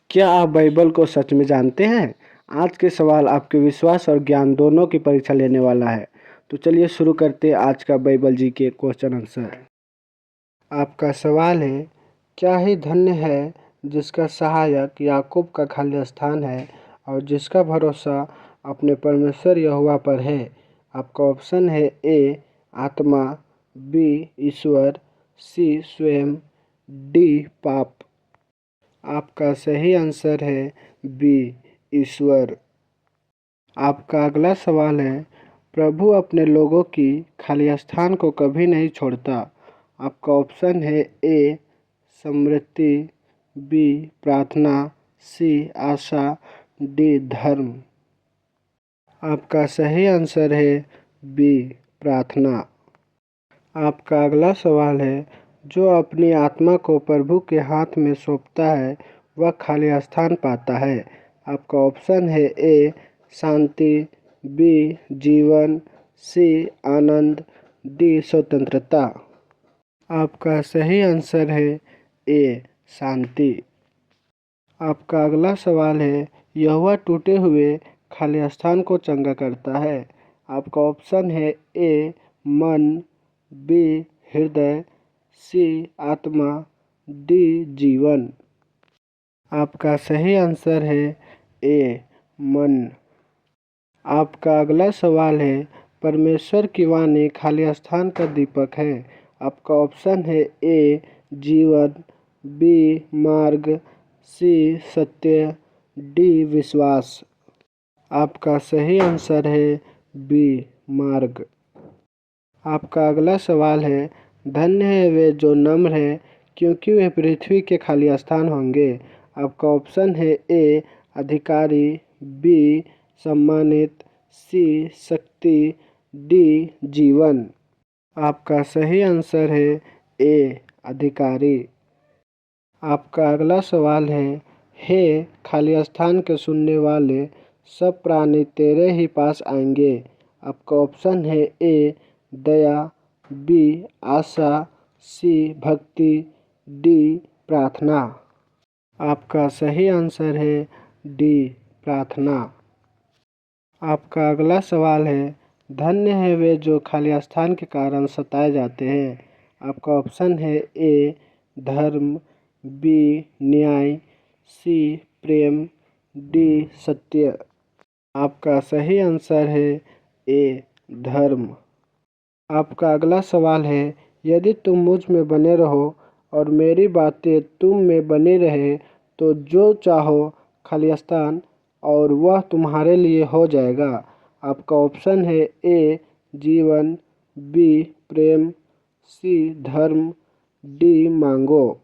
क्या आप बाइबल को सच में जानते हैं? आज के सवाल आपके विश्वास और ज्ञान दोनों की परीक्षा लेने वाला है। तो चलिए शुरू करते हैं आज का बाइबल जी के क्वेश्चन आंसर। आपका सवाल है, क्या ही धन्य है जिसका सहायक याकूब का खाली स्थान है और जिसका भरोसा अपने परमेश्वर यहोवा पर है। आपका ऑप्शन है ए आत्मा, बी ईश्वर, सी स्वयं, डी पाप। आपका सही आंसर है बी ईश्वर। आपका अगला सवाल है, प्रभु अपने लोगों की खाली स्थान को कभी नहीं छोड़ता। आपका ऑप्शन है ए स्मृति, बी प्रार्थना, सी आशा, डी धर्म। आपका सही आंसर है बी प्रार्थना। आपका अगला सवाल है, जो अपनी आत्मा को प्रभु के हाथ में सौंपता है वह खाली स्थान पाता है। आपका ऑप्शन है ए शांति, बी जीवन, सी आनंद, डी स्वतंत्रता। आपका सही आंसर है ए शांति। आपका अगला सवाल है, यहोवा टूटे हुए खाली स्थान को चंगा करता है। आपका ऑप्शन है ए मन, बी हृदय, सी आत्मा, डी जीवन। आपका सही आंसर है ए मन। आपका अगला सवाल है, परमेश्वर की वाणी खाली स्थान का दीपक है। आपका ऑप्शन है ए जीवन, बी मार्ग, सी सत्य, डी विश्वास। आपका सही आंसर है बी मार्ग। आपका अगला सवाल है, धन्य है वे जो नम्र है क्योंकि वे पृथ्वी के खाली स्थान होंगे। आपका ऑप्शन है ए अधिकारी, बी सम्मानित, सी शक्ति, डी जीवन। आपका सही आंसर है ए अधिकारी। आपका अगला सवाल है, हे खाली स्थान के सुनने वाले सब प्राणी तेरे ही पास आएंगे। आपका ऑप्शन है ए दया, बी आशा, सी भक्ति, डी प्रार्थना। आपका सही आंसर है डी प्रार्थना। आपका अगला सवाल है, धन्य है वे जो खाली स्थान के कारण सताए जाते हैं। आपका ऑप्शन है ए धर्म, बी न्याय, सी प्रेम, डी सत्य। आपका सही आंसर है ए धर्म। आपका अगला सवाल है, यदि तुम मुझ में बने रहो और मेरी बातें तुम में बनी रहे तो जो चाहो खाली स्थान और वह तुम्हारे लिए हो जाएगा। आपका ऑप्शन है ए जीवन, बी प्रेम, सी धर्म, डी मांगो।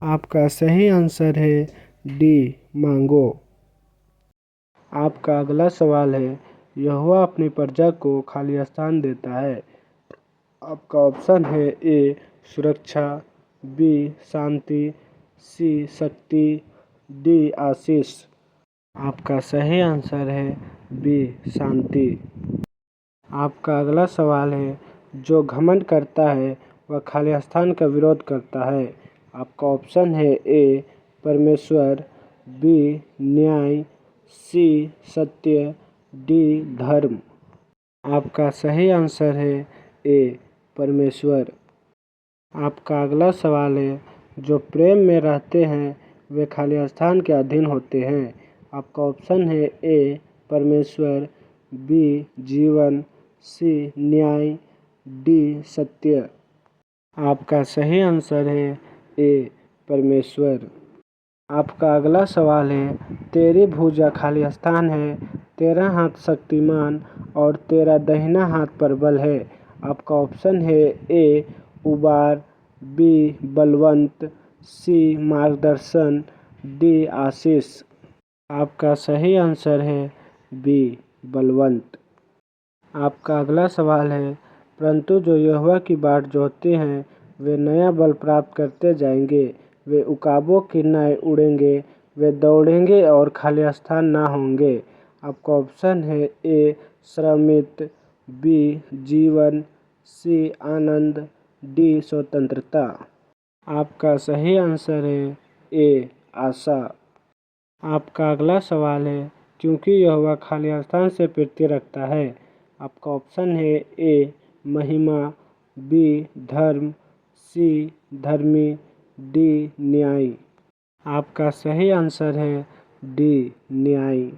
आपका सही आंसर है डी मांगो। आपका अगला सवाल है, यहोवा अपनी प्रजा को खाली स्थान देता है। आपका ऑप्शन है ए सुरक्षा, बी शांति, सी शक्ति, डी आशीष। आपका सही आंसर है बी शांति। आपका अगला सवाल है, जो घमंड करता है वह खाली स्थान का विरोध करता है। आपका ऑप्शन है ए परमेश्वर, बी न्याय, सी सत्य, डी धर्म। आपका सही आंसर है ए परमेश्वर। आपका अगला सवाल है, जो प्रेम में रहते हैं वे खाली स्थान के अधीन होते हैं। आपका ऑप्शन है ए परमेश्वर, बी जीवन, सी न्याय, डी सत्य। आपका सही आंसर है ए परमेश्वर। आपका अगला सवाल है, तेरी भुजा खाली स्थान है, तेरा हाथ शक्तिमान और तेरा दाहिना हाथ प्रबल है। आपका ऑप्शन है ए उबार, बी बलवंत, सी मार्गदर्शन, डी आशीष। आपका सही आंसर है बी बलवंत। आपका अगला सवाल है, परंतु जो यहोवा की बाट जोहते हैं वे नया बल प्राप्त करते जाएंगे, वे उकाबों की नाई उड़ेंगे, वे दौड़ेंगे और खाली स्थान ना होंगे। आपका ऑप्शन है ए श्रमित, बी जीवन, सी आनंद, डी स्वतंत्रता। आपका सही आंसर है ए आशा। आपका अगला सवाल है, क्योंकि यहोवा खाली स्थान से प्रीति रखता है। आपका ऑप्शन है ए महिमा, बी धर्म, सी धर्मी, डी न्यायी। आपका सही आंसर है डी न्यायी।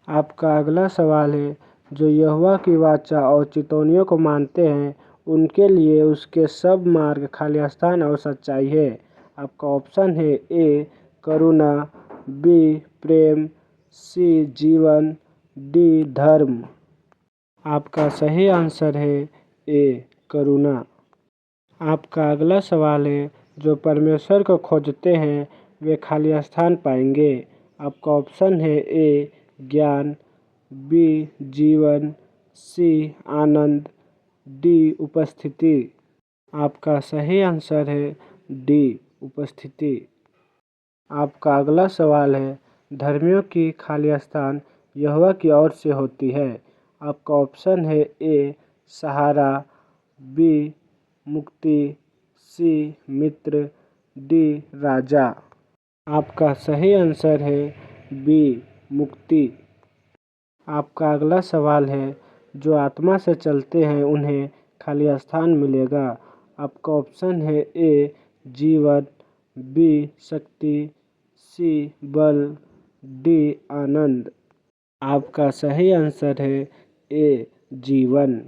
आपका अगला सवाल है, जो यहोवा की वाचा और चितौनियों को मानते हैं उनके लिए उसके सब मार्ग खाली स्थान और सच्चाई है। आपका ऑप्शन है ए करुणा, बी प्रेम, सी जीवन, डी धर्म। आपका सही आंसर है ए करुणा। आपका अगला सवाल है, जो परमेश्वर को खोजते हैं वे खाली स्थान पाएंगे। आपका ऑप्शन है ए ज्ञान, बी जीवन, सी आनंद, डी उपस्थिति। आपका सही आंसर है डी उपस्थिति। आपका अगला सवाल है, धर्मियों की खाली स्थान यहोवा की ओर से होती है। आपका ऑप्शन है ए सहारा, बी मुक्ति, सी मित्र, डी राजा। आपका सही आंसर है बी मुक्ति। आपका अगला सवाल है, जो आत्मा से चलते हैं उन्हें खाली स्थान मिलेगा। आपका ऑप्शन है ए जीवन, बी शक्ति, सी बल, डी आनंद। आपका सही आंसर है ए जीवन।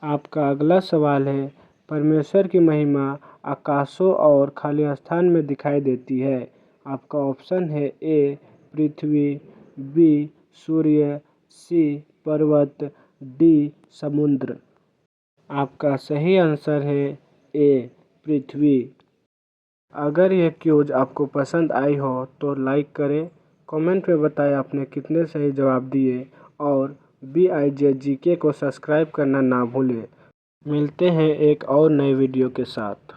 आपका अगला सवाल है, परमेश्वर की महिमा आकाशों और खाली स्थान में दिखाई देती है। आपका ऑप्शन है ए पृथ्वी, बी सूर्य, सी पर्वत, डी समुद्र। आपका सही आंसर है ए पृथ्वी। अगर यह क्विज आपको पसंद आई हो तो लाइक करें, कमेंट में बताएं आपने कितने सही जवाब दिए और BIJGK को सब्सक्राइब करना ना भूलें। मिलते हैं एक और नए वीडियो के साथ।